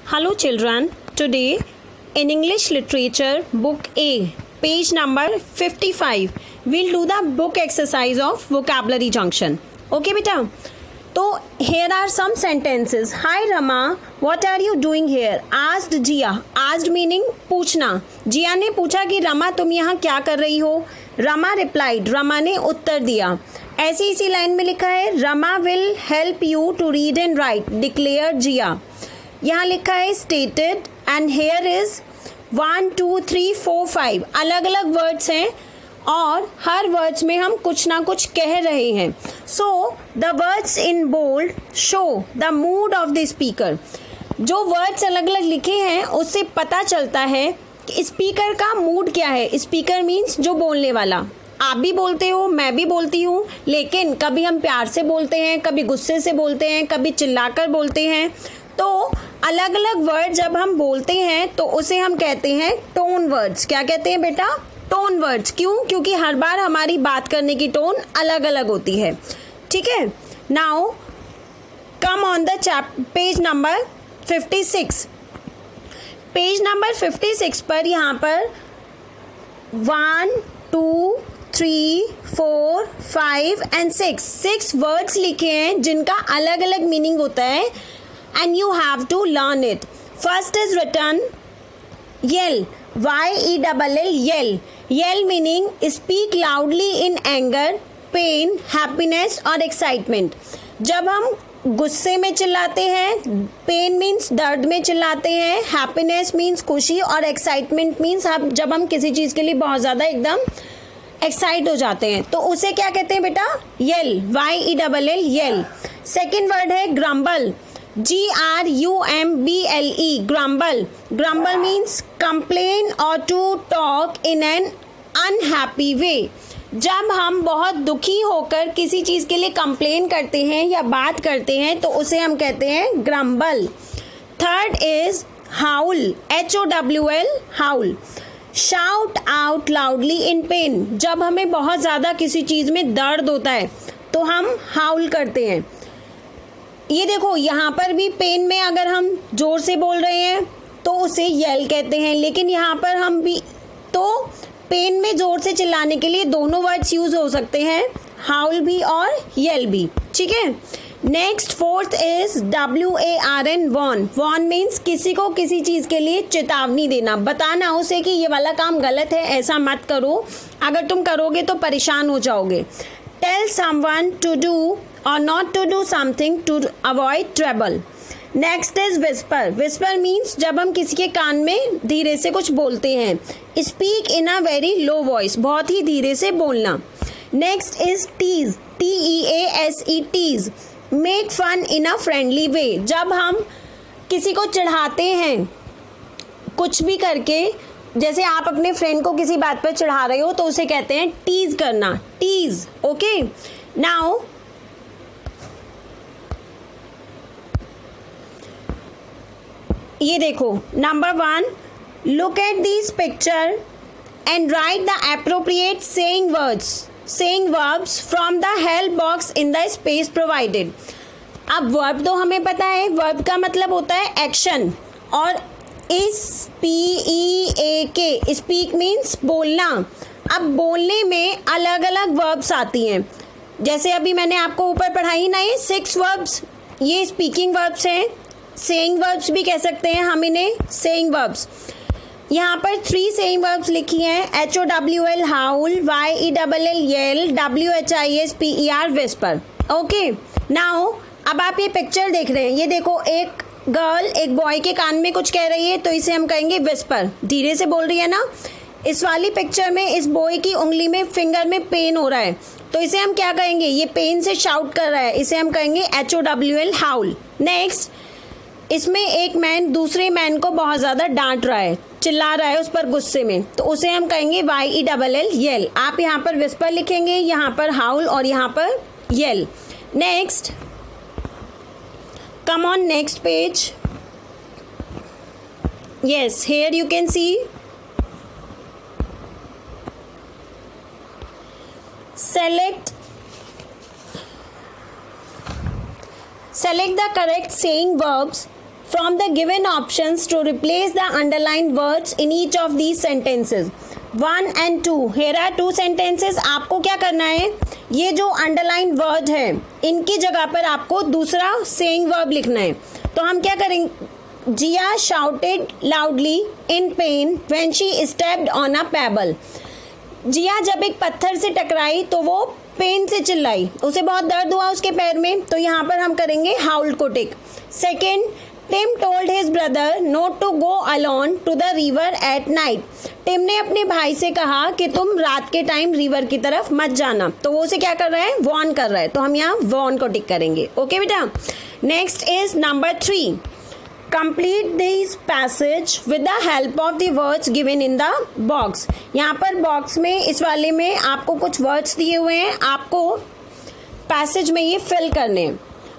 Hello children, today in English Literature Book A, page number 55, we'll do the book exercise of Vocabulary Junction. Okay beta? So here are some sentences. Hi Rama, what are you doing here? Asked Jia. Asked meaning पूछना. जिया ने पूछा कि रमा तुम यहाँ क्या कर रही हो? रमा replied. रमा ने उत्तर दिया. ऐसी इसी लाइन में लिखा है Rama will help you to read and write, declared जिया. यहाँ लिखा है stated and here is 1, 2, 3, 4, 5 अलग अलग वर्ड्स हैं और हर वर्ड्स में हम कुछ ना कुछ कह रहे हैं. So the words in bold show the mood of the speaker. जो वर्ड्स अलग अलग लिखे हैं उससे पता चलता है कि स्पीकर का मूड क्या है. स्पीकर मीन्स जो बोलने वाला. आप भी बोलते हो, मैं भी बोलती हूँ, लेकिन कभी हम प्यार से बोलते हैं, कभी गुस्से से बोलते हैं, कभी चिल्लाकर बोलते हैं. तो अलग अलग वर्ड जब हम बोलते हैं तो उसे हम कहते हैं टोन वर्ड्स. क्या कहते हैं बेटा? Tone words. क्यों? क्योंकि हर बार हमारी बात करने की टोन अलग अलग होती है. ठीक है. Now come on the page number 56. Page number 56 पर यहाँ पर 1, 2, 3, 4, 5 एंड 6 वर्ड्स लिखे हैं जिनका अलग अलग मीनिंग होता है and you have to learn it. First is written yell, Y-E-L-L, yell. Yell meaning speak loudly in anger, pain, happiness और excitement. जब हम गुस्से में चिल्लाते हैं, पेन मीन्स दर्द में चिल्लाते हैं, हैप्पीनेस मीन्स खुशी और एक्साइटमेंट मीन्स जब हम किसी चीज़ के लिए बहुत ज़्यादा एकदम एक्साइट हो जाते हैं तो उसे क्या कहते हैं बेटा? Yell, Y-E-L-L, yell. Second word है grumble, G-R-U-M-B-L-E, grumble. Grumble means complain or to talk in an unhappy way. जब हम बहुत दुखी होकर किसी चीज़ के लिए कंप्लेन करते हैं या बात करते हैं तो उसे हम कहते हैं grumble. Third is howl, H-O-W-L, howl. Shout out loudly in pain. जब हमें बहुत ज़्यादा किसी चीज़ में दर्द होता है तो हम हाउल करते हैं. ये देखो यहाँ पर भी पेन में अगर हम जोर से बोल रहे हैं तो उसे येल कहते हैं, लेकिन यहाँ पर हम भी तो पेन में जोर से चिल्लाने के लिए दोनों वर्ड्स यूज हो सकते हैं, हाउल भी और येल भी. ठीक है. Next fourth is WARN, warn. Warn means किसी को किसी चीज़ के लिए चेतावनी देना, बताना उसे कि ये वाला काम गलत है, ऐसा मत करो, अगर तुम करोगे तो परेशान हो जाओगे. Tell someone to do or not to do something to avoid trouble. Next is whisper. Whisper means जब हम किसी के कान में धीरे से कुछ बोलते हैं. Speak in a very low voice. बहुत ही धीरे से बोलना. Next is tease. T-E-A-S-E, tease. Make fun in a friendly way. जब हम किसी को चिढ़ाते हैं कुछ भी करके, जैसे आप अपने फ्रेंड को किसी बात पर चिढ़ा रहे हो तो उसे कहते हैं टीज करना. टीज. ओके. नाउ ये देखो, number 1, look at this picture and right the appropriate saying verbs from the help box in the space provided. अब वर्ब तो हमें पता है, वर्ब का मतलब होता है एक्शन, और SPEAK, स्पीक मीन्स बोलना. अब बोलने में अलग अलग वर्ब्स आती हैं, जैसे अभी मैंने आपको ऊपर पढ़ाई ना, ये 6 वर्ब्स, ये स्पीकिंग वर्ब्स हैं. सेइंग वर्ब्स भी कह सकते हैं हम इन्हें, सेइंग वर्ब्स. यहाँ पर 3 सेइंग वर्ब्स लिखी हैं, HOWL, howl, YELL, yell, WHISPER, whisper. Okay. Now अब आप ये पिक्चर देख रहे हैं, ये देखो, एक गर्ल एक बॉय के कान में कुछ कह रही है तो इसे हम कहेंगे विस्पर, धीरे से बोल रही है ना. इस वाली पिक्चर में इस बॉय की उंगली में, फिंगर में पेन हो रहा है तो इसे हम क्या कहेंगे? ये पेन से शाउट कर रहा है, इसे हम कहेंगे HOWL, हाउल. नेक्स्ट, इसमें एक मैन दूसरे मैन को बहुत ज़्यादा डांट रहा है, चिल्ला रहा है उस पर गुस्से में, तो उसे हम कहेंगे YELL, येल. आप यहाँ पर विस्पर लिखेंगे, यहाँ पर हाउल और यहाँ पर yell. Next, come on next page. Yes, here you can see. Select the correct saying verbs from the given options to replace the underlined words in each of these sentences. 1 and 2. Here are 2 sentences. आपको क्या करना है, ये जो underlined word है इनकी जगह पर आपको दूसरा saying verb लिखना है. तो हम क्या करेंगे, Jia shouted loudly in pain when she stepped on a pebble. जिया जब एक पत्थर से टकराई तो वो पेन से चिल्लाई, उसे बहुत दर्द हुआ उसके पैर में. तो यहाँ पर हम करेंगे हाउल्ड को tick. Second, Tim told his brother not to go alone to the river at night. Tim ने अपने भाई से कहा कि तुम रात के टाइम रिवर की तरफ मत जाना. तो वो उसे क्या कर रहा है, वॉर्न कर रहा है. तो हम यहाँ वॉर्न को टिक करेंगे. ओके बेटा. Next is number 3. Complete this passage with the help of the words given in the box. यहाँ पर बॉक्स में इस वाले में आपको कुछ वर्ड्स दिए हुए हैं, आपको पैसेज में ये फिल करने.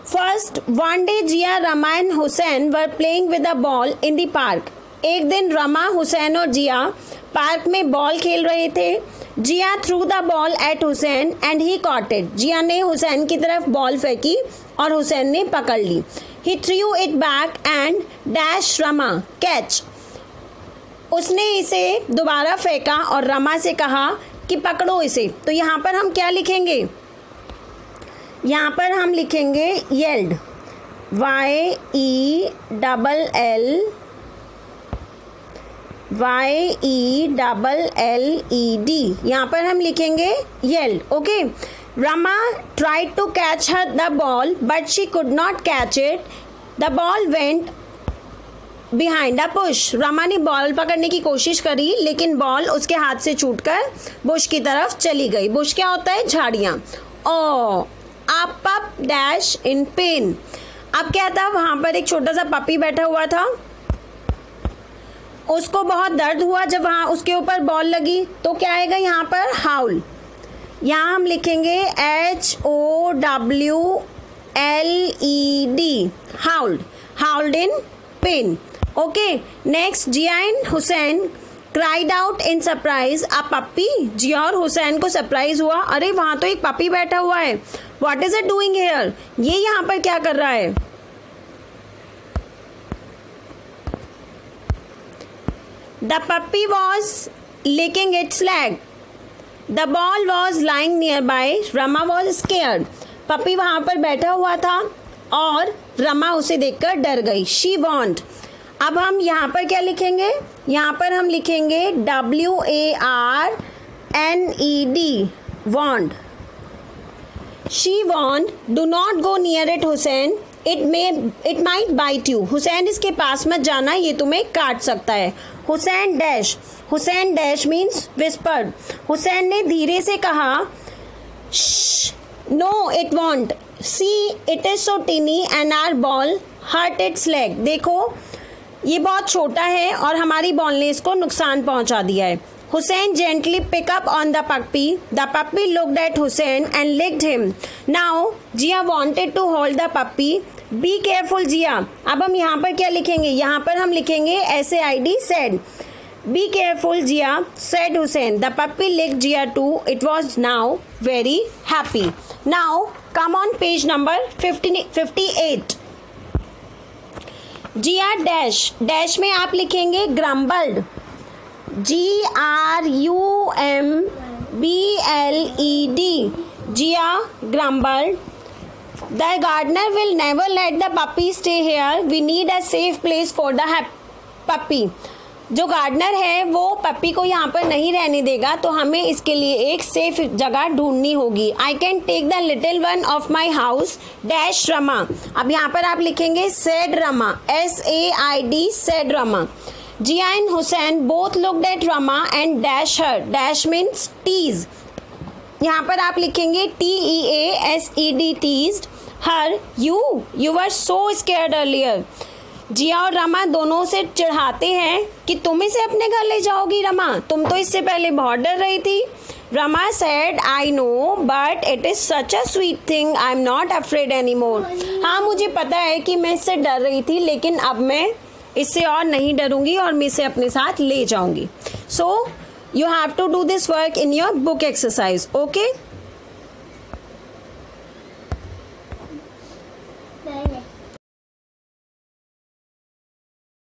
First, one day Jiya, Rama and Hussain were playing with a ball in the park. एक दिन रमा, हुसैन और जिया पार्क में बॉल खेल रहे थे. Zia threw the ball at Hussain and he caught it. Zia ने हुसैन की तरफ बॉल फेंकी और हुसैन ने पकड़ ली. He threw it back and dash Rama, catch. उसने इसे दोबारा फेंका और रमा से कहा कि पकड़ो इसे. तो यहाँ पर हम क्या लिखेंगे, यहाँ पर हम लिखेंगे yelled, YELLED. यहाँ पर हम लिखेंगे yelled. Okay. Rama tried to catch the ball, but she could not catch it. The ball went behind a bush. Rama ने बॉल पकड़ने की कोशिश करी, लेकिन बॉल उसके हाथ से छूटकर बुश की तरफ चली गई. बुश क्या होता है, झाड़ियाँ. A pup dash in pain. अब क्या था, वहाँ पर एक छोटा सा पपी बैठा हुआ था, उसको बहुत दर्द हुआ जब वहाँ उसके ऊपर बॉल लगी. तो क्या आएगा यहाँ पर, हाउल. यहाँ हम लिखेंगे HOWLED, howled, howled in pain. Okay. Next, Zia and Hussain cried out in surprise a puppy. Zia और हुसैन को सरप्राइज हुआ, अरे वहाँ तो एक पपी बैठा हुआ है. What is it doing here, ये यहाँ पर क्या कर रहा है. The puppy was licking its leg. The ball was lying nearby. Rama was scared. Puppy वहाँ पर बैठा हुआ था और रमा उसे देखकर डर गई. She warned. अब हम यहाँ पर क्या लिखेंगे, यहाँ पर हम लिखेंगे WARNED, warned. She warned, do not go near it, Hussein. It might bite you. Hussain इसके पास मत जाना, ये तुम्हें काट सकता है. Hussain dash. Hussain dash means whispered. Hussain ने धीरे से कहा, no it won't. See it is so tiny and our ball hurt its leg. देखो ये बहुत छोटा है और हमारी बॉल ने इसको नुकसान पहुंचा दिया है. Hussein gently picked up on the puppy. The puppy looked at Hussein and licked him. Now Jia wanted to hold the puppy. Be careful, Jia. अब हम यहाँ पर क्या लिखेंगे, यहाँ पर हम लिखेंगे SAID said. Be careful, Jia, said Hussein. The puppy licked Jia too. It was now very happy. Now come on page number 58. Jia dash. Dash में आप लिखेंगे grumbled. GRUMBLED. Jia grumbled. The gardener will never let the puppy stay here. We need a safe place for the puppy. जो gardener है वो पप्पी को यहाँ पर नहीं रहने देगा, तो हमें इसके लिए एक सेफ जगह ढूंढनी होगी. I can take the little one of my house dash Rama. अब यहाँ पर आप लिखेंगे said Rama, SAID said Rama. Jia and Hussein both looked at Rama and dash her. Dash means tease. यहाँ पर आप लिखेंगे TEASED teased her. You were so scared earlier. जिया और रमा दोनों से चिढ़ाते हैं कि तुम इसे अपने घर ले जाओगी. रमा, तुम तो इससे पहले बहुत डर रही थी. Rama said, I know, but it is such a sweet thing. I'm not afraid anymore. हाँ, मुझे पता है कि मैं इससे डर रही थी, लेकिन अब मैं इससे और नहीं डरूंगी और मैं इसे अपने साथ ले जाऊंगी. So you have to do this work in your book exercise. Okay?